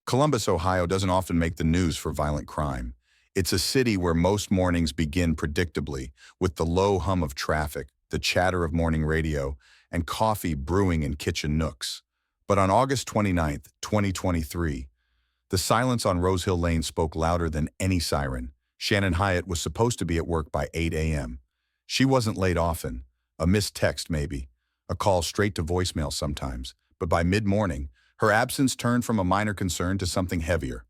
Columbus, Ohio doesn't often make the news for violent crime. It's a city where most mornings begin predictably, with the low hum of traffic, the chatter of morning radio, and coffee brewing in kitchen nooks. But on August 29th, 2023, the silence on Rose Hill Lane spoke louder than any siren. Shannon Hyatt was supposed to be at work by 8 a.m. She wasn't late often, a missed text maybe, a call straight to voicemail sometimes, but by mid-morning, her absence turned from a minor concern to something heavier.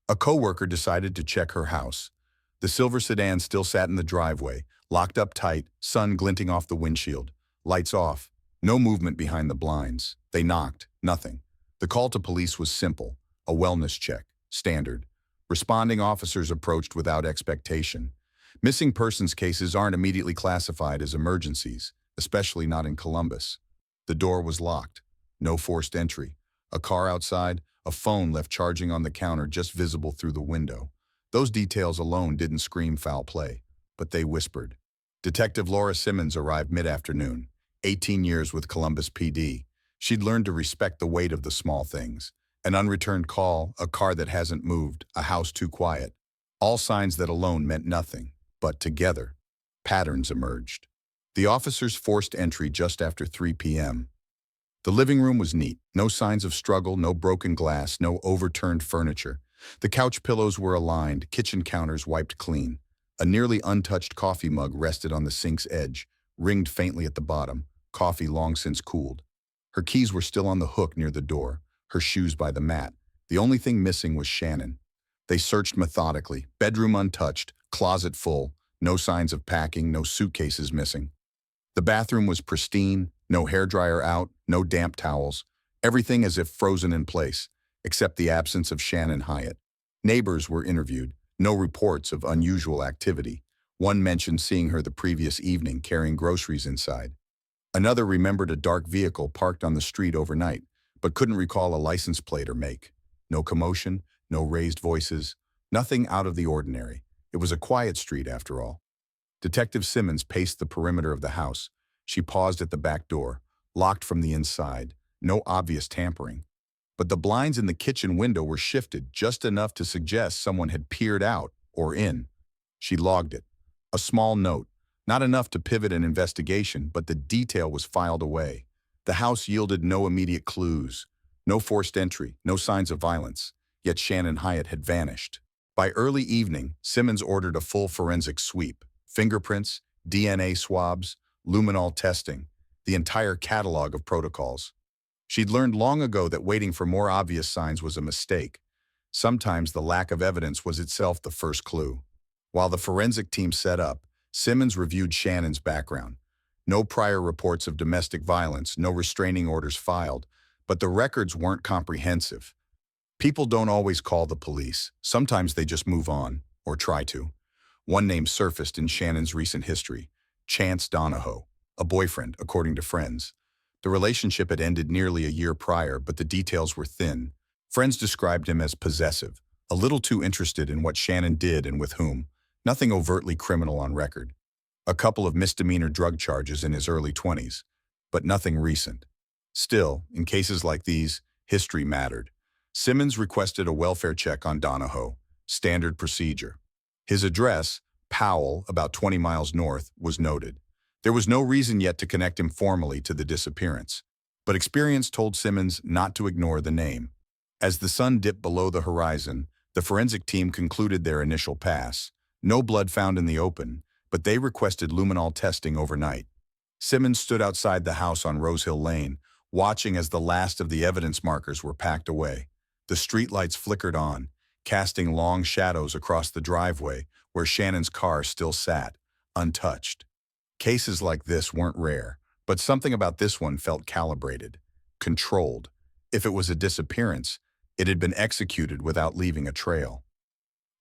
A coworker decided to check her house. The silver sedan still sat in the driveway, locked up tight, sun glinting off the windshield. Lights off. No movement behind the blinds. They knocked. Nothing. The call to police was simple. A wellness check. Standard. Responding officers approached without expectation. Missing persons cases aren't immediately classified as emergencies, especially not in Columbus. The door was locked. No forced entry. A car outside, a phone left charging on the counter just visible through the window. Those details alone didn't scream foul play, but they whispered. Detective Laura Simmons arrived mid-afternoon, 18 years with Columbus PD. She'd learned to respect the weight of the small things. An unreturned call, a car that hasn't moved, a house too quiet. All signs that alone meant nothing, but together, patterns emerged. The officers forced entry just after 3 p.m. The living room was neat. No signs of struggle, no broken glass, no overturned furniture. The couch pillows were aligned, kitchen counters wiped clean. A nearly untouched coffee mug rested on the sink's edge, ringed faintly at the bottom, coffee long since cooled. Her keys were still on the hook near the door, her shoes by the mat. The only thing missing was Shannon. They searched methodically, bedroom untouched, closet full, no signs of packing, no suitcases missing. The bathroom was pristine, no hairdryer out, no damp towels, everything as if frozen in place, except the absence of Shannon Hyatt. Neighbors were interviewed, no reports of unusual activity. One mentioned seeing her the previous evening carrying groceries inside. Another remembered a dark vehicle parked on the street overnight, but couldn't recall a license plate or make. No commotion, no raised voices, nothing out of the ordinary. It was a quiet street after all. Detective Simmons paced the perimeter of the house. She paused at the back door, locked from the inside, no obvious tampering. But the blinds in the kitchen window were shifted just enough to suggest someone had peered out or in. She logged it. A small note, not enough to pivot an investigation, but the detail was filed away. The house yielded no immediate clues, no forced entry, no signs of violence, yet Shannon Hyatt had vanished. By early evening, Simmons ordered a full forensic sweep. Fingerprints, DNA swabs, luminol testing, the entire catalog of protocols. She'd learned long ago that waiting for more obvious signs was a mistake. Sometimes the lack of evidence was itself the first clue. While the forensic team set up, Simmons reviewed Shannon's background. No prior reports of domestic violence, no restraining orders filed, but the records weren't comprehensive. People don't always call the police. Sometimes they just move on, or try to. One name surfaced in Shannon's recent history, Chance Donahoe, a boyfriend, according to friends. The relationship had ended nearly a year prior, but the details were thin. Friends described him as possessive, a little too interested in what Shannon did and with whom. Nothing overtly criminal on record. A couple of misdemeanor drug charges in his early 20s, but nothing recent. Still, in cases like these, history mattered. Simmons requested a welfare check on Donahoe, standard procedure. His address, Powell, about 20 miles north, was noted. There was no reason yet to connect him formally to the disappearance, but experience told Simmons not to ignore the name. As the sun dipped below the horizon, the forensic team concluded their initial pass. No blood found in the open, but they requested luminol testing overnight. Simmons stood outside the house on Rose Hill Lane, watching as the last of the evidence markers were packed away. The streetlights flickered on, casting long shadows across the driveway where Shannon's car still sat, untouched. Cases like this weren't rare, but something about this one felt calibrated, controlled. If it was a disappearance, it had been executed without leaving a trail.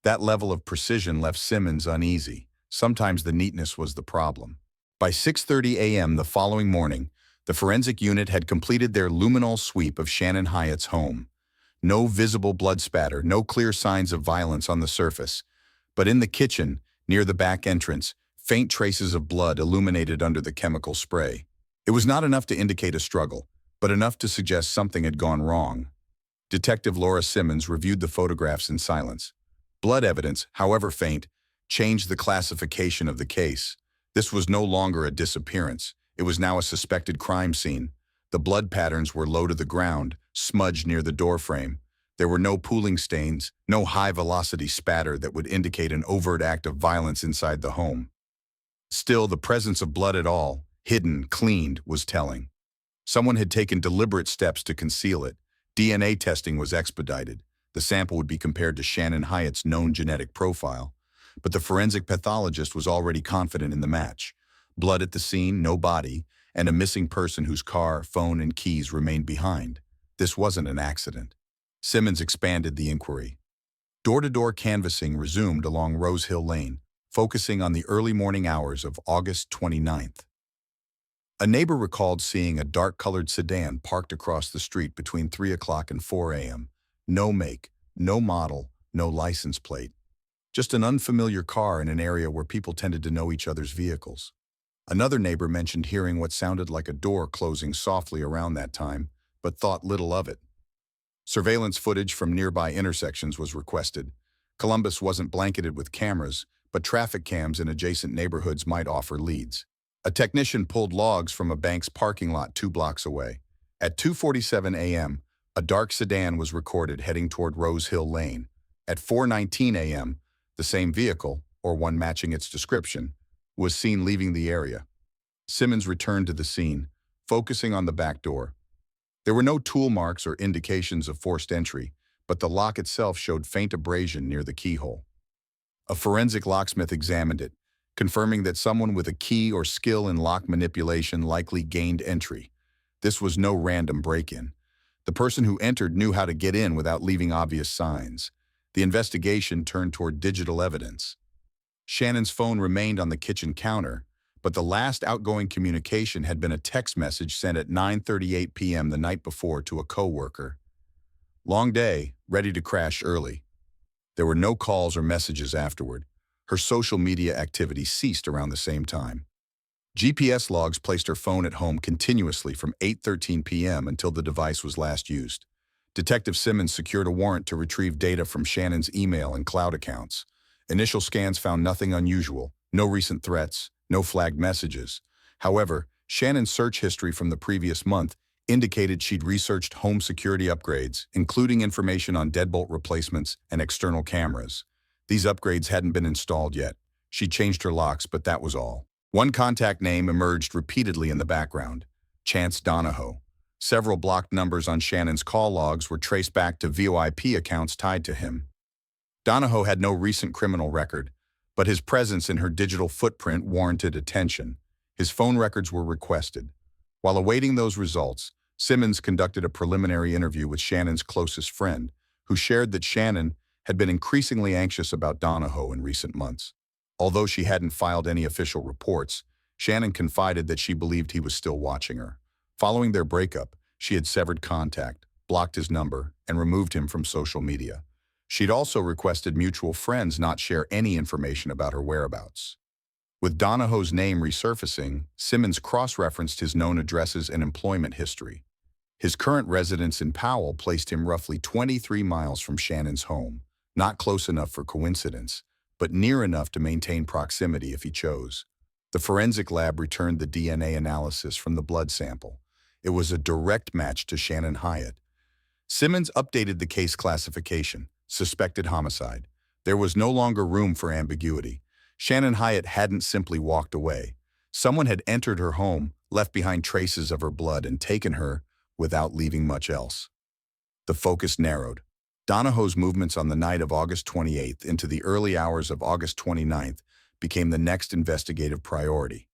That level of precision left Simmons uneasy. Sometimes the neatness was the problem. By 6:30 a.m. the following morning, the forensic unit had completed their luminol sweep of Shannon Hyatt's home. No visible blood spatter, no clear signs of violence on the surface. But in the kitchen, near the back entrance, faint traces of blood illuminated under the chemical spray. It was not enough to indicate a struggle, but enough to suggest something had gone wrong. Detective Laura Simmons reviewed the photographs in silence. Blood evidence, however faint, changed the classification of the case. This was no longer a disappearance. It was now a suspected crime scene. The blood patterns were low to the ground, smudged near the doorframe. There were no pooling stains, no high-velocity spatter that would indicate an overt act of violence inside the home. Still, the presence of blood at all, hidden, cleaned, was telling. Someone had taken deliberate steps to conceal it. DNA testing was expedited. The sample would be compared to Shannon Hyatt's known genetic profile. But the forensic pathologist was already confident in the match. Blood at the scene, no body, and a missing person whose car, phone, and keys remained behind. This wasn't an accident. Simmons expanded the inquiry. Door-to-door canvassing resumed along Rose Hill Lane, focusing on the early morning hours of August 29th. A neighbor recalled seeing a dark-colored sedan parked across the street between 3 o'clock and 4 a.m. No make, no model, no license plate. Just an unfamiliar car in an area where people tended to know each other's vehicles. Another neighbor mentioned hearing what sounded like a door closing softly around that time, but thought little of it. Surveillance footage from nearby intersections was requested. Columbus wasn't blanketed with cameras, but traffic cams in adjacent neighborhoods might offer leads. A technician pulled logs from a bank's parking lot 2 blocks away. At 2:47 a.m., a dark sedan was recorded heading toward Rose Hill Lane. At 4:19 a.m., the same vehicle, or one matching its description, was seen leaving the area. Simmons returned to the scene, focusing on the back door. There were no tool marks or indications of forced entry, but the lock itself showed faint abrasion near the keyhole. A forensic locksmith examined it, confirming that someone with a key or skill in lock manipulation likely gained entry. This was no random break-in. The person who entered knew how to get in without leaving obvious signs. The investigation turned toward digital evidence. Shannon's phone remained on the kitchen counter, but the last outgoing communication had been a text message sent at 9:38 p.m. the night before to a coworker. Long day, ready to crash early. There were no calls or messages afterward. Her social media activity ceased around the same time. GPS logs placed her phone at home continuously from 8:13 p.m. until the device was last used. Detective Simmons secured a warrant to retrieve data from Shannon's email and cloud accounts. Initial scans found nothing unusual, no recent threats, no flagged messages. However, Shannon's search history from the previous month indicated she'd researched home security upgrades, including information on deadbolt replacements and external cameras. These upgrades hadn't been installed yet. She changed her locks, but that was all. One contact name emerged repeatedly in the background: Chance Donahoe. Several blocked numbers on Shannon's call logs were traced back to VoIP accounts tied to him. Donahoe had no recent criminal record, but his presence in her digital footprint warranted attention. His phone records were requested. While awaiting those results, Simmons conducted a preliminary interview with Shannon's closest friend, who shared that Shannon had been increasingly anxious about Donahoe in recent months. Although she hadn't filed any official reports, Shannon confided that she believed he was still watching her. Following their breakup, she had severed contact, blocked his number, and removed him from social media. She'd also requested mutual friends not share any information about her whereabouts. With Donahoe's name resurfacing, Simmons cross-referenced his known addresses and employment history. His current residence in Powell placed him roughly 23 miles from Shannon's home, not close enough for coincidence, but near enough to maintain proximity if he chose. The forensic lab returned the DNA analysis from the blood sample. It was a direct match to Shannon Hyatt. Simmons updated the case classification: suspected homicide. There was no longer room for ambiguity. Shannon Hyatt hadn't simply walked away. Someone had entered her home, left behind traces of her blood, and taken her without leaving much else. The focus narrowed. Donahoe's movements on the night of August 28th into the early hours of August 29th became the next investigative priority.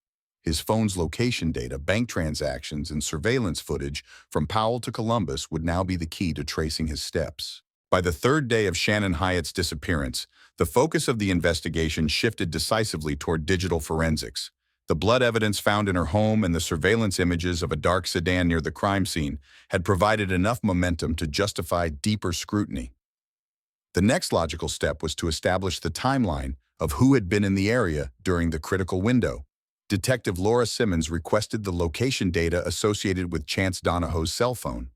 His phone's location data, bank transactions, and surveillance footage from Powell to Columbus would now be the key to tracing his steps. By the third day of Shannon Hyatt's disappearance, the focus of the investigation shifted decisively toward digital forensics. The blood evidence found in her home and the surveillance images of a dark sedan near the crime scene had provided enough momentum to justify deeper scrutiny. The next logical step was to establish the timeline of who had been in the area during the critical window. Detective Laura Simmons requested the location data associated with Chance Donahoe's cell phone.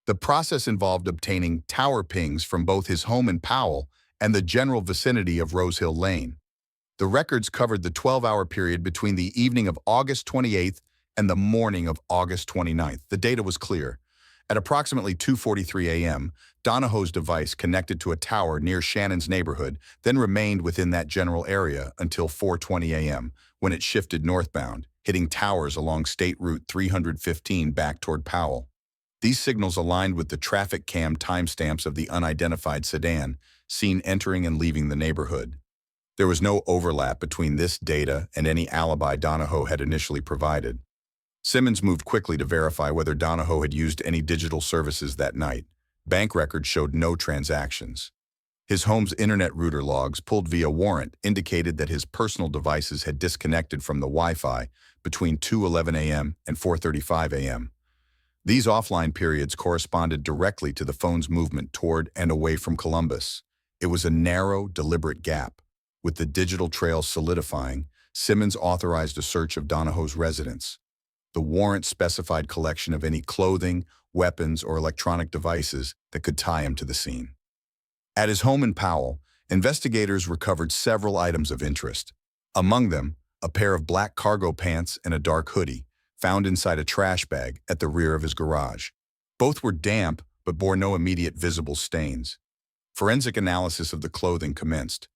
The process involved obtaining tower pings from both his home in Powell and the general vicinity of Rose Hill Lane. The records covered the 12-hour period between the evening of August 28th and the morning of August 29th. The data was clear. At approximately 2:43 a.m., Donahoe's device connected to a tower near Shannon's neighborhood, then remained within that general area until 4:20 a.m., when it shifted northbound, hitting towers along State Route 315 back toward Powell. These signals aligned with the traffic cam timestamps of the unidentified sedan seen entering and leaving the neighborhood. There was no overlap between this data and any alibi Donahoe had initially provided. Simmons moved quickly to verify whether Donahoe had used any digital services that night. Bank records showed no transactions. His home's internet router logs, pulled via warrant, indicated that his personal devices had disconnected from the Wi-Fi between 2:11 a.m. and 4:35 a.m. These offline periods corresponded directly to the phone's movement toward and away from Columbus. It was a narrow, deliberate gap. With the digital trail solidifying, Simmons authorized a search of Donahoe's residence. The warrant specified collection of any clothing, weapons, or electronic devices that could tie him to the scene. At his home in Powell, investigators recovered several items of interest. Among them, a pair of black cargo pants and a dark hoodie, found inside a trash bag at the rear of his garage. Both were damp, but bore no immediate visible stains. Forensic analysis of the clothing commenced.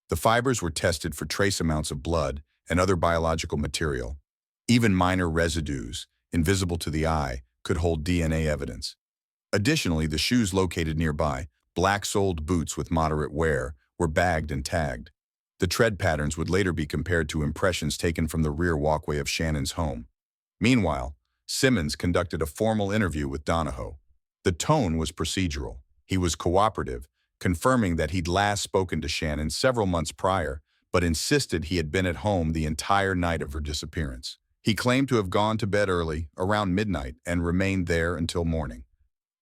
The fibers were tested for trace amounts of blood and other biological material. Even minor residues, invisible to the eye, could hold DNA evidence. Additionally, the shoes located nearby, black-soled boots with moderate wear, were bagged and tagged. The tread patterns would later be compared to impressions taken from the rear walkway of Shannon's home. Meanwhile, Simmons conducted a formal interview with Donahoe. The tone was procedural. He was cooperative, confirming that he'd last spoken to Shannon several months prior, but insisted he had been at home the entire night of her disappearance. He claimed to have gone to bed early, around midnight, and remained there until morning.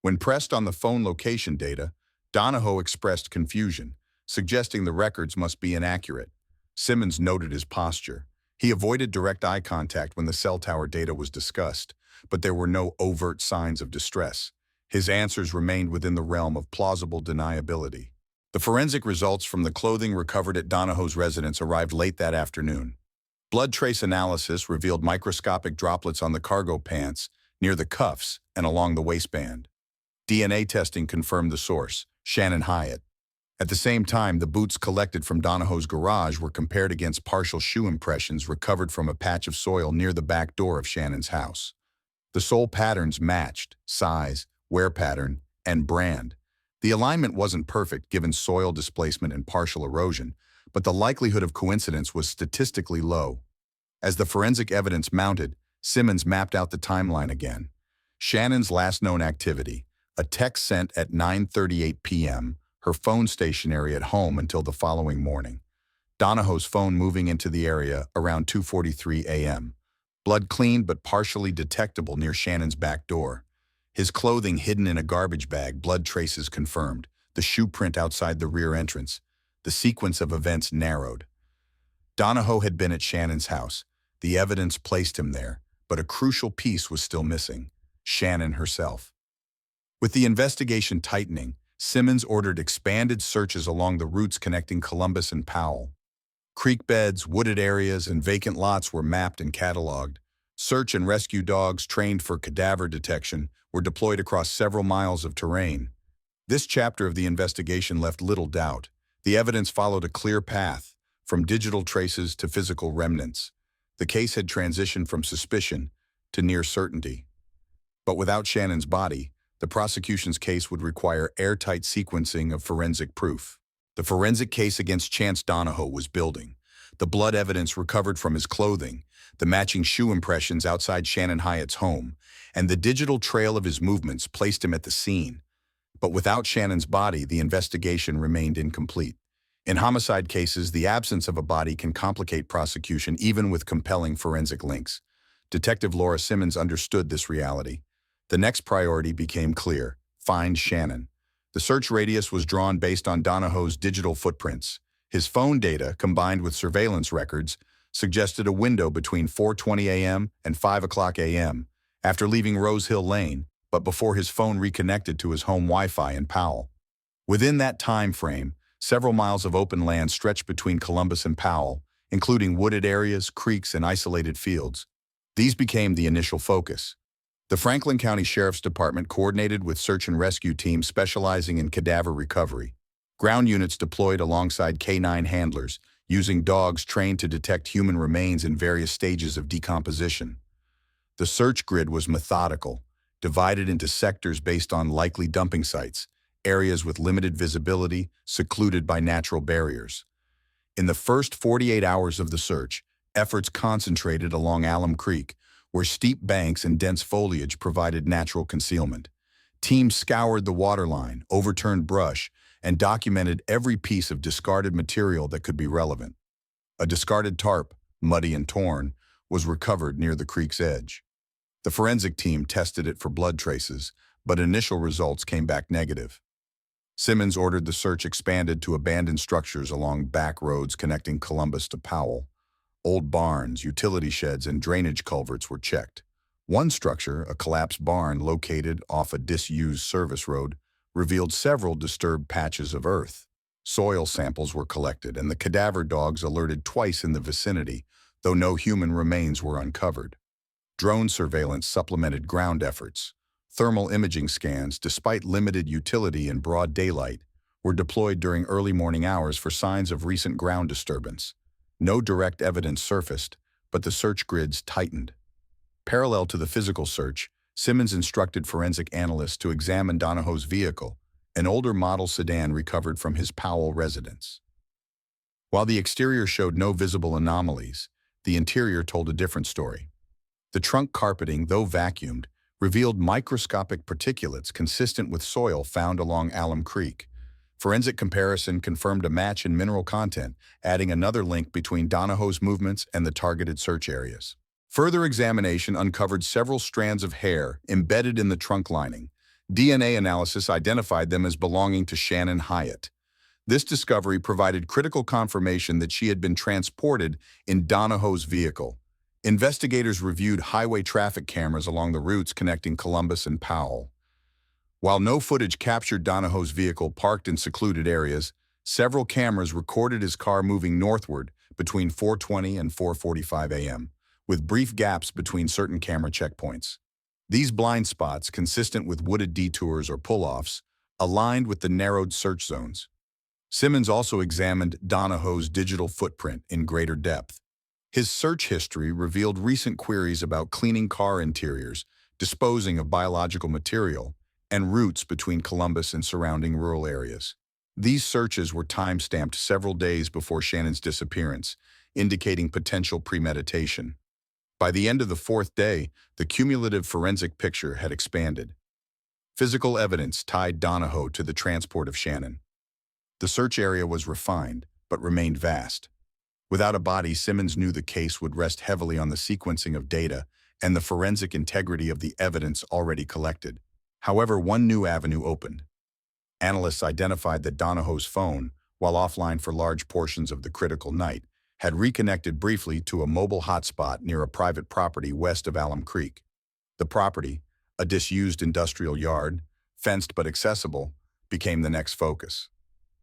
When pressed on the phone location data, Donahoe expressed confusion, suggesting the records must be inaccurate. Simmons noted his posture. He avoided direct eye contact when the cell tower data was discussed, but there were no overt signs of distress. His answers remained within the realm of plausible deniability. The forensic results from the clothing recovered at Donahoe's residence arrived late that afternoon. Blood trace analysis revealed microscopic droplets on the cargo pants, near the cuffs, and along the waistband. DNA testing confirmed the source, Shannon Hyatt. At the same time, the boots collected from Donahoe's garage were compared against partial shoe impressions recovered from a patch of soil near the back door of Shannon's house. The sole patterns matched: size, wear pattern, and brand. The alignment wasn't perfect given soil displacement and partial erosion, but the likelihood of coincidence was statistically low. As the forensic evidence mounted, Simmons mapped out the timeline again. Shannon's last known activity, a text sent at 9:38 p.m., her phone stationary at home until the following morning. Donahoe's phone moving into the area around 2:43 a.m. Blood clean but partially detectable near Shannon's back door. His clothing hidden in a garbage bag, blood traces confirmed. The shoe print outside the rear entrance. The sequence of events narrowed. Donahoe had been at Shannon's house. The evidence placed him there, but a crucial piece was still missing: Shannon herself. With the investigation tightening, Simmons ordered expanded searches along the routes connecting Columbus and Powell. Creek beds, wooded areas, and vacant lots were mapped and cataloged. Search and rescue dogs trained for cadaver detection were deployed across several miles of terrain. This chapter of the investigation left little doubt. The evidence followed a clear path, from digital traces to physical remnants. The case had transitioned from suspicion to near certainty. But without Shannon's body, the prosecution's case would require airtight sequencing of forensic proof. The forensic case against Chance Donahoe was building. The blood evidence recovered from his clothing, the matching shoe impressions outside Shannon Hyatt's home, and the digital trail of his movements placed him at the scene. But without Shannon's body, the investigation remained incomplete. In homicide cases, the absence of a body can complicate prosecution even with compelling forensic links. Detective Laura Simmons understood this reality. The next priority became clear: find Shannon. The search radius was drawn based on Donahoe's digital footprints. His phone data, combined with surveillance records, suggested a window between 4:20 a.m. and 5 o'clock a.m. After leaving Rose Hill Lane, but before his phone reconnected to his home Wi-Fi in Powell. Within that time frame, several miles of open land stretched between Columbus and Powell, including wooded areas, creeks, and isolated fields. These became the initial focus. The Franklin County Sheriff's Department coordinated with search and rescue teams specializing in cadaver recovery. Ground units deployed alongside K-9 handlers, using dogs trained to detect human remains in various stages of decomposition. The search grid was methodical, divided into sectors based on likely dumping sites, areas with limited visibility, secluded by natural barriers. In the first 48 hours of the search, efforts concentrated along Alum Creek, where steep banks and dense foliage provided natural concealment. Teams scoured the waterline, overturned brush, and documented every piece of discarded material that could be relevant. A discarded tarp, muddy and torn, was recovered near the creek's edge. The forensic team tested it for blood traces, but initial results came back negative. Simmons ordered the search expanded to abandoned structures along back roads connecting Columbus to Powell. Old barns, utility sheds, and drainage culverts were checked. One structure, a collapsed barn located off a disused service road, revealed several disturbed patches of earth. Soil samples were collected, and the cadaver dogs alerted twice in the vicinity, though no human remains were uncovered. Drone surveillance supplemented ground efforts. Thermal imaging scans, despite limited utility in broad daylight, were deployed during early morning hours for signs of recent ground disturbance. No direct evidence surfaced, but the search grids tightened. Parallel to the physical search, Simmons instructed forensic analysts to examine Donahoe's vehicle, an older model sedan recovered from his Powell residence. While the exterior showed no visible anomalies, the interior told a different story. The trunk carpeting, though vacuumed, revealed microscopic particulates consistent with soil found along Alum Creek. Forensic comparison confirmed a match in mineral content, adding another link between Donahoe's movements and the targeted search areas. Further examination uncovered several strands of hair embedded in the trunk lining. DNA analysis identified them as belonging to Shannon Hyatt. This discovery provided critical confirmation that she had been transported in Donahoe's vehicle. Investigators reviewed highway traffic cameras along the routes connecting Columbus and Powell. While no footage captured Donahoe's vehicle parked in secluded areas, several cameras recorded his car moving northward between 4:20 and 4:45 a.m., with brief gaps between certain camera checkpoints. These blind spots, consistent with wooded detours or pull-offs, aligned with the narrowed search zones. Simmons also examined Donahoe's digital footprint in greater depth. His search history revealed recent queries about cleaning car interiors, disposing of biological material, and routes between Columbus and surrounding rural areas. These searches were time-stamped several days before Shannon's disappearance, indicating potential premeditation. By the end of the fourth day, the cumulative forensic picture had expanded. Physical evidence tied Donahoe to the transport of Shannon. The search area was refined, but remained vast. Without a body, Simmons knew the case would rest heavily on the sequencing of data and the forensic integrity of the evidence already collected. However, one new avenue opened. Analysts identified that Donahoe's phone, while offline for large portions of the critical night, had reconnected briefly to a mobile hotspot near a private property west of Alum Creek. The property, a disused industrial yard, fenced but accessible, became the next focus.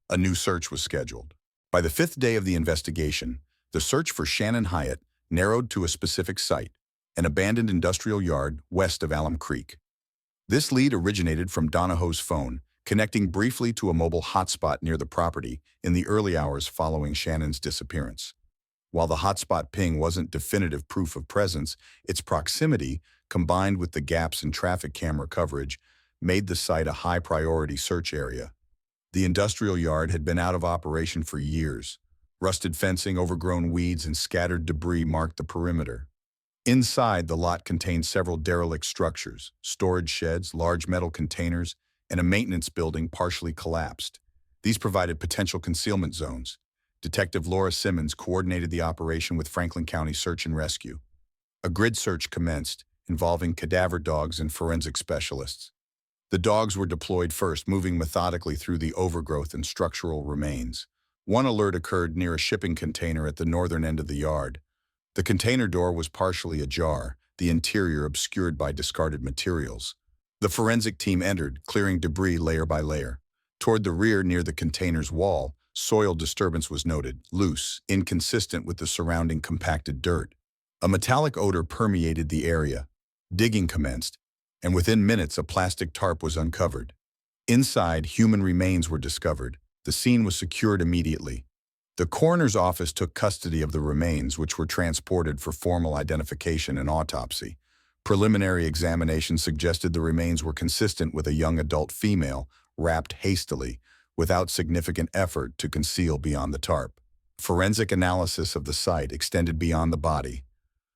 A new search was scheduled. By the fifth day of the investigation, the search for Shannon Hyatt narrowed to a specific site, an abandoned industrial yard west of Alum Creek. This lead originated from Donahoe's phone, connecting briefly to a mobile hotspot near the property in the early hours following Shannon's disappearance. While the hotspot ping wasn't definitive proof of presence, its proximity, combined with the gaps in traffic camera coverage, made the site a high-priority search area. The industrial yard had been out of operation for years. Rusted fencing, overgrown weeds, and scattered debris marked the perimeter. Inside, the lot contained several derelict structures, storage sheds, large metal containers, and a maintenance building partially collapsed. These provided potential concealment zones. Detective Laura Simmons coordinated the operation with Franklin County Search and Rescue. A grid search commenced, involving cadaver dogs and forensic specialists. The dogs were deployed first, moving methodically through the overgrowth and structural remains. One alert occurred near a shipping container at the northern end of the yard. The container door was partially ajar, the interior obscured by discarded materials. The forensic team entered, clearing debris layer by layer. Toward the rear near the container's wall, soil disturbance was noted, loose, inconsistent with the surrounding compacted dirt. A metallic odor permeated the area. Digging commenced, and within minutes a plastic tarp was uncovered. Inside, human remains were discovered. The scene was secured immediately. The coroner's office took custody of the remains, which were transported for formal identification and autopsy. Preliminary examination suggested the remains were consistent with a young adult female, wrapped hastily, without significant effort to conceal beyond the tarp. Forensic analysis of the site extended beyond the body.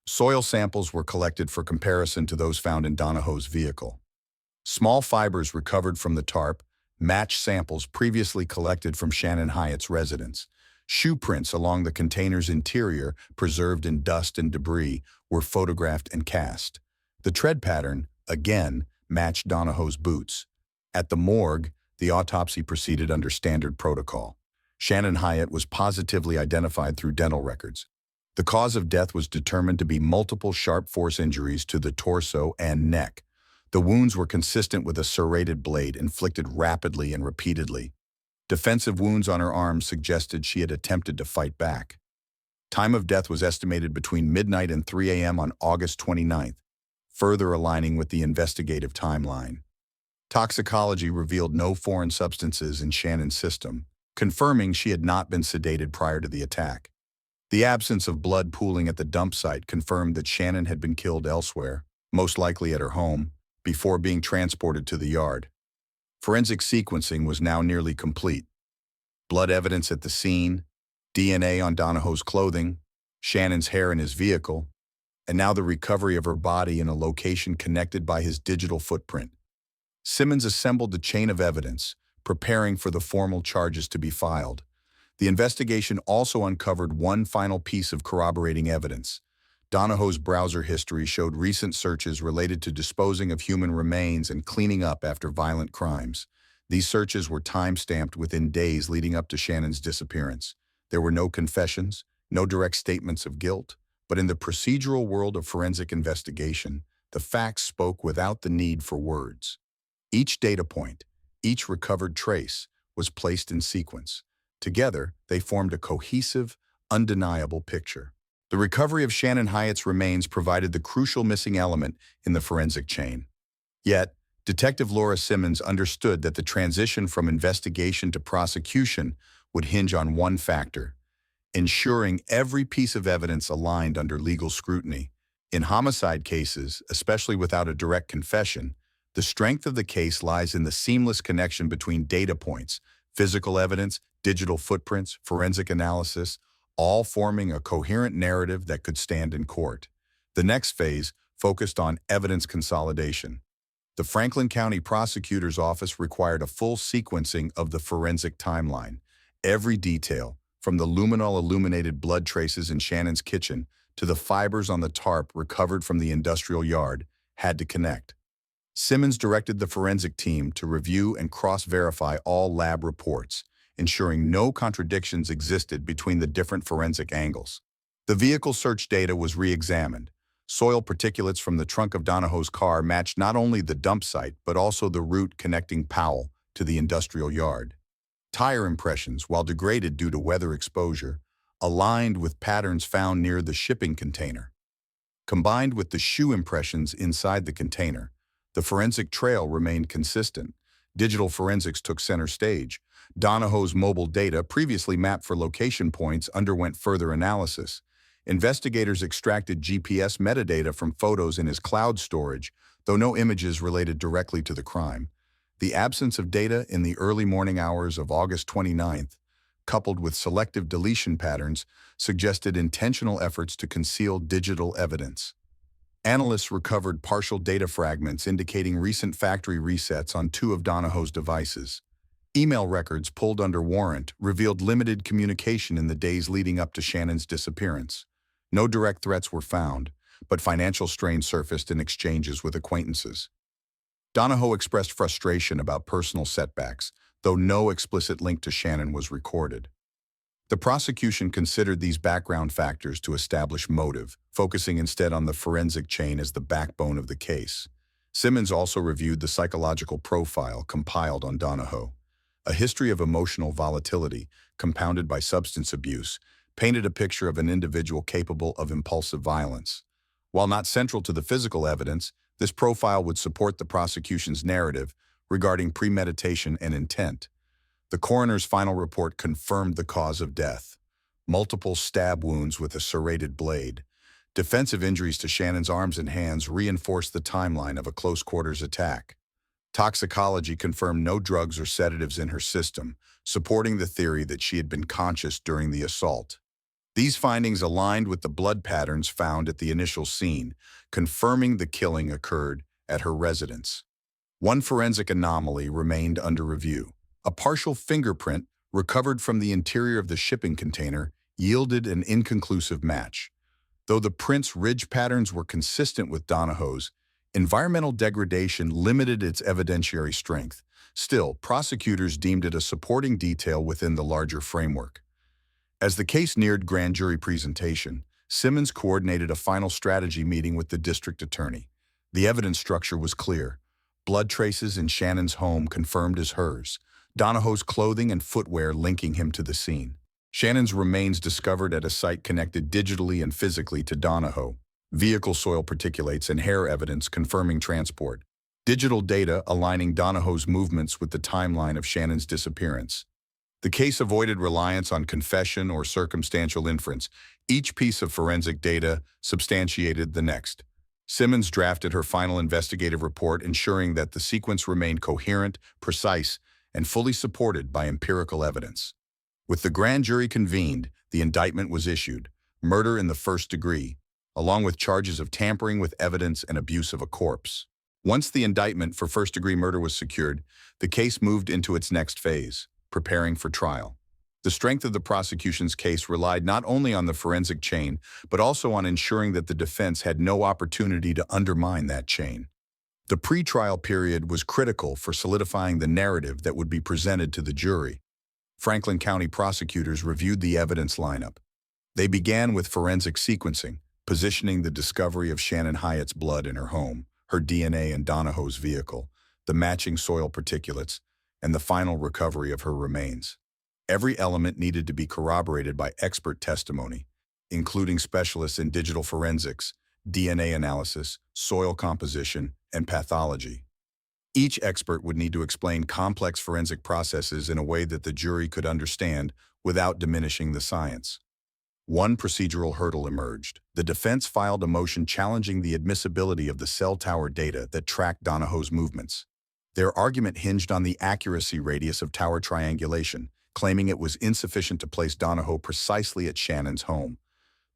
Soil samples were collected for comparison to those found in Donahoe's vehicle. Small fibers recovered from the tarp matched samples previously collected from Shannon Hyatt's residence. Shoe prints along the container's interior, preserved in dust and debris, were photographed and cast. The tread pattern, again, matched Donahoe's boots. At the morgue, the autopsy proceeded under standard protocol. Shannon Hyatt was positively identified through dental records. The cause of death was determined to be multiple sharp force injuries to the torso and neck. The wounds were consistent with a serrated blade inflicted rapidly and repeatedly. Defensive wounds on her arms suggested she had attempted to fight back. Time of death was estimated between midnight and 3 a.m. on August 29th, further aligning with the investigative timeline. Toxicology revealed no foreign substances in Shannon's system, confirming she had not been sedated prior to the attack. The absence of blood pooling at the dump site confirmed that Shannon had been killed elsewhere, most likely at her home, before being transported to the yard. Forensic sequencing was now nearly complete. Blood evidence at the scene, DNA on Donahoe's clothing, Shannon's hair in his vehicle, and now the recovery of her body in a location connected by his digital footprint. Simmons assembled the chain of evidence, preparing for the formal charges to be filed. The investigation also uncovered one final piece of corroborating evidence. Donahoe's browser history showed recent searches related to disposing of human remains and cleaning up after violent crimes. These searches were time-stamped within days leading up to Shannon's disappearance. There were no confessions, no direct statements of guilt, but in the procedural world of forensic investigation, the facts spoke without the need for words. Each data point, each recovered trace, was placed in sequence. Together, they formed a cohesive, undeniable picture. The recovery of Shannon Hyatt's remains provided the crucial missing element in the forensic chain. Yet, Detective Laura Simmons understood that the transition from investigation to prosecution would hinge on one factor: ensuring every piece of evidence aligned under legal scrutiny. In homicide cases, especially without a direct confession, the strength of the case lies in the seamless connection between data points, physical evidence, digital footprints, forensic analysis, all forming a coherent narrative that could stand in court. The next phase focused on evidence consolidation. The Franklin County Prosecutor's Office required a full sequencing of the forensic timeline. Every detail, from the luminol-illuminated blood traces in Shannon's kitchen to the fibers on the tarp recovered from the industrial yard, had to connect. Simmons directed the forensic team to review and cross-verify all lab reports, ensuring no contradictions existed between the different forensic angles. The vehicle search data was re-examined. Soil particulates from the trunk of Donahoe's car matched not only the dump site, but also the route connecting Powell to the industrial yard. Tire impressions, while degraded due to weather exposure, aligned with patterns found near the shipping container. Combined with the shoe impressions inside the container, the forensic trail remained consistent. Digital forensics took center stage. Donahoe's mobile data, previously mapped for location points, underwent further analysis. Investigators extracted GPS metadata from photos in his cloud storage, though no images related directly to the crime. The absence of data in the early morning hours of August 29th, coupled with selective deletion patterns, suggested intentional efforts to conceal digital evidence. Analysts recovered partial data fragments indicating recent factory resets on 2 of Donahoe's devices. Email records pulled under warrant revealed limited communication in the days leading up to Shannon's disappearance. No direct threats were found, but financial strain surfaced in exchanges with acquaintances. Donahoe expressed frustration about personal setbacks, though no explicit link to Shannon was recorded. The prosecution considered these background factors to establish motive, focusing instead on the forensic chain as the backbone of the case. Simmons also reviewed the psychological profile compiled on Donahoe. A history of emotional volatility, compounded by substance abuse, painted a picture of an individual capable of impulsive violence. While not central to the physical evidence, this profile would support the prosecution's narrative regarding premeditation and intent. The coroner's final report confirmed the cause of death: multiple stab wounds with a serrated blade. Defensive injuries to Shannon's arms and hands reinforced the timeline of a close-quarters attack. Toxicology confirmed no drugs or sedatives in her system, supporting the theory that she had been conscious during the assault. These findings aligned with the blood patterns found at the initial scene, confirming the killing occurred at her residence. One forensic anomaly remained under review. A partial fingerprint recovered from the interior of the shipping container yielded an inconclusive match. Though the print's ridge patterns were consistent with Donahoe's, environmental degradation limited its evidentiary strength. Still, prosecutors deemed it a supporting detail within the larger framework. As the case neared grand jury presentation, Simmons coordinated a final strategy meeting with the district attorney. The evidence structure was clear. Blood traces in Shannon's home confirmed as hers, Donahoe's clothing and footwear linking him to the scene. Shannon's remains discovered at a site connected digitally and physically to Donahoe. Vehicle soil particulates and hair evidence confirming transport. Digital data aligning Donahoe's movements with the timeline of Shannon's disappearance. The case avoided reliance on confession or circumstantial inference. Each piece of forensic data substantiated the next. Simmons drafted her final investigative report, ensuring that the sequence remained coherent, precise, and fully supported by empirical evidence. With the grand jury convened, the indictment was issued: murder in the first degree, along with charges of tampering with evidence and abuse of a corpse. Once the indictment for first-degree murder was secured, the case moved into its next phase: preparing for trial. The strength of the prosecution's case relied not only on the forensic chain, but also on ensuring that the defense had no opportunity to undermine that chain. The pre-trial period was critical for solidifying the narrative that would be presented to the jury. Franklin County prosecutors reviewed the evidence lineup. They began with forensic sequencing, positioning the discovery of Shannon Hyatt's blood in her home, her DNA in Donahoe's vehicle, the matching soil particulates, and the final recovery of her remains. Every element needed to be corroborated by expert testimony, including specialists in digital forensics, DNA analysis, soil composition, and pathology. Each expert would need to explain complex forensic processes in a way that the jury could understand without diminishing the science. One procedural hurdle emerged. The defense filed a motion challenging the admissibility of the cell tower data that tracked Donahoe's movements. Their argument hinged on the accuracy radius of tower triangulation, claiming it was insufficient to place Donahoe precisely at Shannon's home.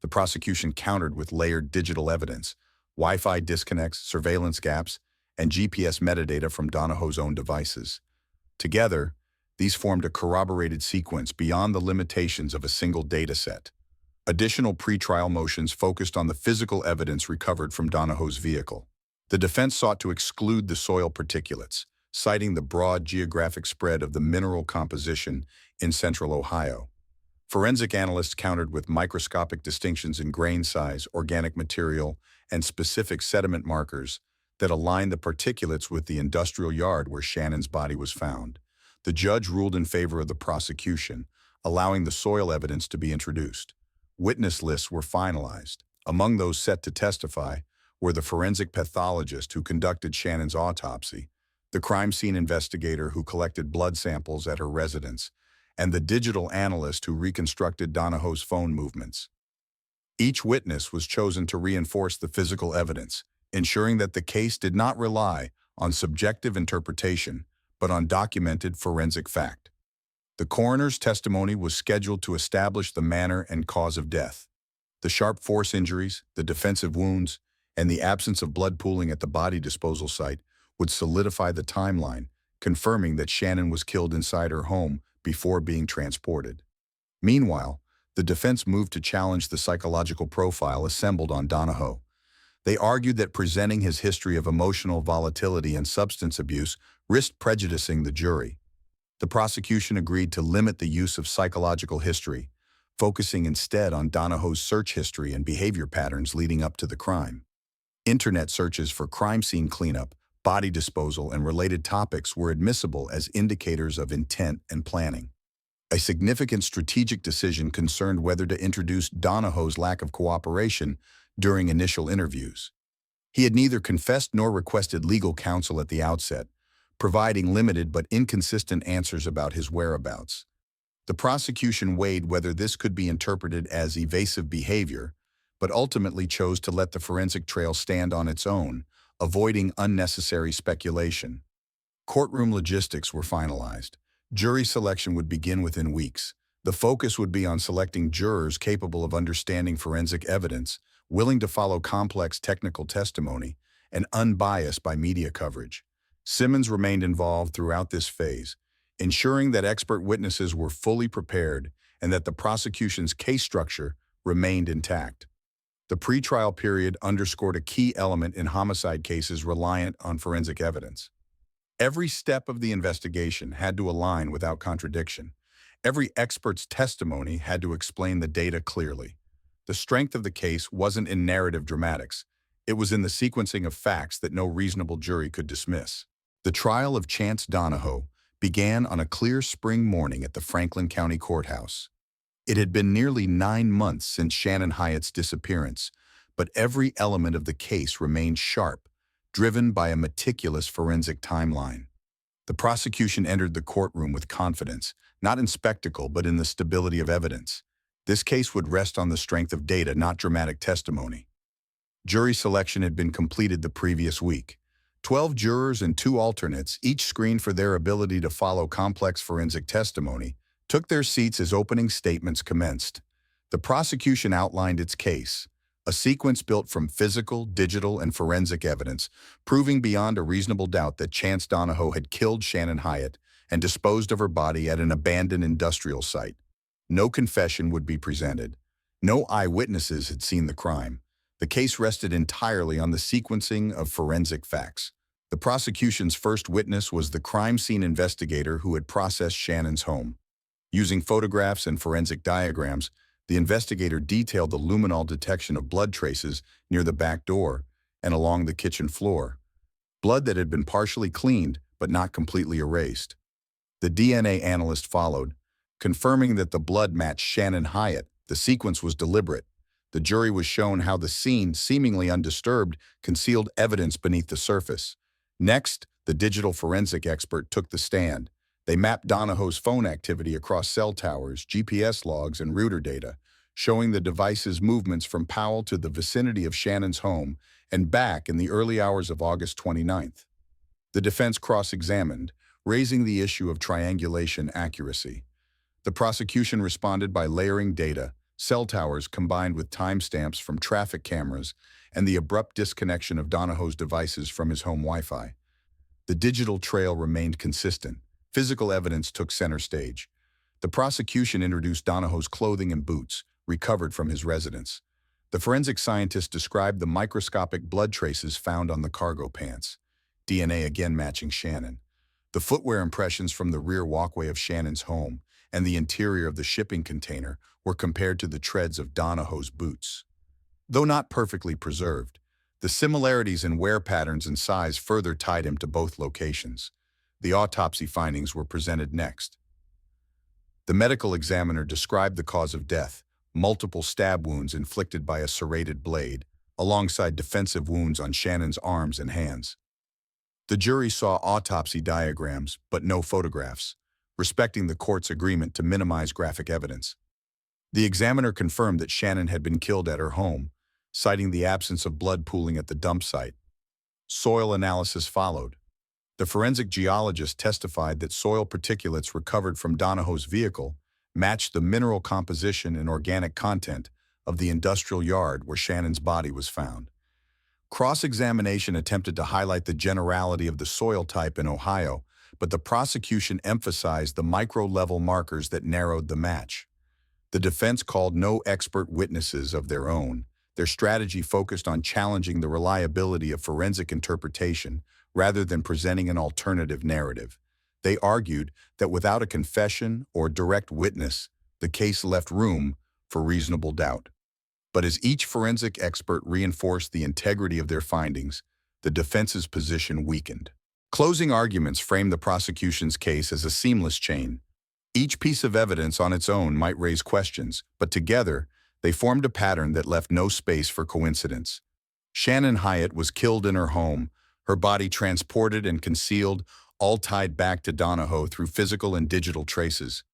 The prosecution countered with layered digital evidence: Wi-Fi disconnects, surveillance gaps, and GPS metadata from Donahoe's own devices. Together, these formed a corroborated sequence beyond the limitations of a single dataset. Additional pretrial motions focused on the physical evidence recovered from Donahoe's vehicle. The defense sought to exclude the soil particulates, citing the broad geographic spread of the mineral composition in central Ohio. Forensic analysts countered with microscopic distinctions in grain size, organic material, and specific sediment markers that aligned the particulates with the industrial yard where Shannon's body was found. The judge ruled in favor of the prosecution, allowing the soil evidence to be introduced. Witness lists were finalized. Among those set to testify were the forensic pathologist who conducted Shannon's autopsy, the crime scene investigator who collected blood samples at her residence, and the digital analyst who reconstructed Donahoe's phone movements. Each witness was chosen to reinforce the physical evidence, ensuring that the case did not rely on subjective interpretation, but on documented forensic fact. The coroner's testimony was scheduled to establish the manner and cause of death. The sharp force injuries, the defensive wounds, and the absence of blood pooling at the body disposal site would solidify the timeline, confirming that Shannon was killed inside her home before being transported. Meanwhile, the defense moved to challenge the psychological profile assembled on Donahoe. They argued that presenting his history of emotional volatility and substance abuse risked prejudicing the jury. The prosecution agreed to limit the use of psychological history, focusing instead on Donahoe's search history and behavior patterns leading up to the crime. Internet searches for crime scene cleanup, body disposal, and related topics were admissible as indicators of intent and planning. A significant strategic decision concerned whether to introduce Donahoe's lack of cooperation during initial interviews. He had neither confessed nor requested legal counsel at the outset, providing limited but inconsistent answers about his whereabouts. The prosecution weighed whether this could be interpreted as evasive behavior, but ultimately chose to let the forensic trail stand on its own, avoiding unnecessary speculation. Courtroom logistics were finalized. Jury selection would begin within weeks. The focus would be on selecting jurors capable of understanding forensic evidence, willing to follow complex technical testimony, and unbiased by media coverage. Simmons remained involved throughout this phase, ensuring that expert witnesses were fully prepared and that the prosecution's case structure remained intact. The pretrial period underscored a key element in homicide cases reliant on forensic evidence. Every step of the investigation had to align without contradiction. Every expert's testimony had to explain the data clearly. The strength of the case wasn't in narrative dramatics. It was in the sequencing of facts that no reasonable jury could dismiss. The trial of Chance Donahoe began on a clear spring morning at the Franklin County Courthouse. It had been nearly 9 months since Shannon Hyatt's disappearance, but every element of the case remained sharp, driven by a meticulous forensic timeline. The prosecution entered the courtroom with confidence, not in spectacle but in the stability of evidence. This case would rest on the strength of data, not dramatic testimony. Jury selection had been completed the previous week. 12 jurors and 2 alternates, each screened for their ability to follow complex forensic testimony, took their seats as opening statements commenced. The prosecution outlined its case, a sequence built from physical, digital, and forensic evidence, proving beyond a reasonable doubt that Chance Donahoe had killed Shannon Hyatt and disposed of her body at an abandoned industrial site. No confession would be presented. No eyewitnesses had seen the crime. The case rested entirely on the sequencing of forensic facts. The prosecution's first witness was the crime scene investigator who had processed Shannon's home. Using photographs and forensic diagrams, the investigator detailed the luminol detection of blood traces near the back door and along the kitchen floor. Blood that had been partially cleaned but not completely erased. The DNA analyst followed, confirming that the blood matched Shannon Hyatt. The sequence was deliberate. The jury was shown how the scene, seemingly undisturbed, concealed evidence beneath the surface. Next, the digital forensic expert took the stand. They mapped Donahoe's phone activity across cell towers, GPS logs, and router data, showing the device's movements from Powell to the vicinity of Shannon's home and back in the early hours of August 29th. The defense cross-examined, raising the issue of triangulation accuracy. The prosecution responded by layering data, cell towers combined with timestamps from traffic cameras, and the abrupt disconnection of Donahoe's devices from his home Wi-Fi. The digital trail remained consistent. Physical evidence took center stage. The prosecution introduced Donahoe's clothing and boots, recovered from his residence. The forensic scientist described the microscopic blood traces found on the cargo pants, DNA again matching Shannon. The footwear impressions from the rear walkway of Shannon's home and the interior of the shipping container were compared to the treads of Donahoe's boots. Though not perfectly preserved, the similarities in wear patterns and size further tied him to both locations. The autopsy findings were presented next. The medical examiner described the cause of death, multiple stab wounds inflicted by a serrated blade, alongside defensive wounds on Shannon's arms and hands. The jury saw autopsy diagrams, but no photographs, respecting the court's agreement to minimize graphic evidence. The examiner confirmed that Shannon had been killed at her home, citing the absence of blood pooling at the dump site. Soil analysis followed. The forensic geologist testified that soil particulates recovered from Donahoe's vehicle matched the mineral composition and organic content of the industrial yard where Shannon's body was found. Cross-examination attempted to highlight the generality of the soil type in Ohio, but the prosecution emphasized the micro-level markers that narrowed the match. The defense called no expert witnesses of their own. Their strategy focused on challenging the reliability of forensic interpretation rather than presenting an alternative narrative. They argued that without a confession or direct witness, the case left room for reasonable doubt. But as each forensic expert reinforced the integrity of their findings, the defense's position weakened. Closing arguments framed the prosecution's case as a seamless chain. Each piece of evidence on its own might raise questions, but together, they formed a pattern that left no space for coincidence. Shannon Hyatt was killed in her home, her body transported and concealed, all tied back to Donahoe through physical and digital traces.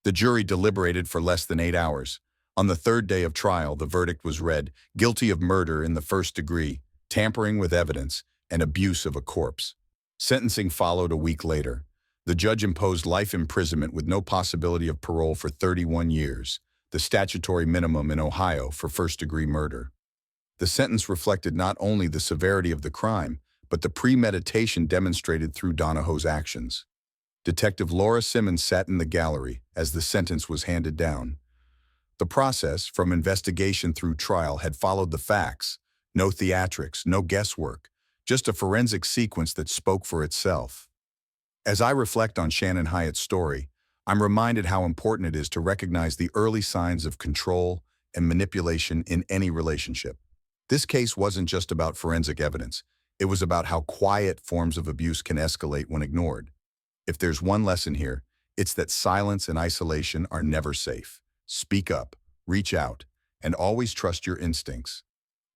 The jury deliberated for less than 8 hours. On the third day of trial, the verdict was read, guilty of murder in the first degree, tampering with evidence, and abuse of a corpse. Sentencing followed a week later. The judge imposed life imprisonment with no possibility of parole for 31 years, the statutory minimum in Ohio for first-degree murder. The sentence reflected not only the severity of the crime, but the premeditation demonstrated through Donahoe's actions. Detective Laura Simmons sat in the gallery as the sentence was handed down. The process, from investigation through trial, had followed the facts. No theatrics, no guesswork, just a forensic sequence that spoke for itself. As I reflect on Shannon Hyatt's story, I'm reminded how important it is to recognize the early signs of control and manipulation in any relationship. This case wasn't just about forensic evidence. It was about how quiet forms of abuse can escalate when ignored. If there's one lesson here, it's that silence and isolation are never safe. Speak up, reach out, and always trust your instincts.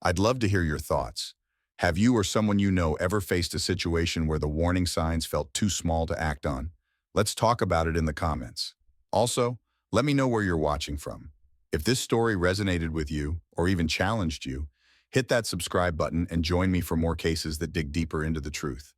I'd love to hear your thoughts. Have you or someone you know ever faced a situation where the warning signs felt too small to act on? Let's talk about it in the comments. Also, let me know where you're watching from. If this story resonated with you or even challenged you, hit that subscribe button and join me for more cases that dig deeper into the truth.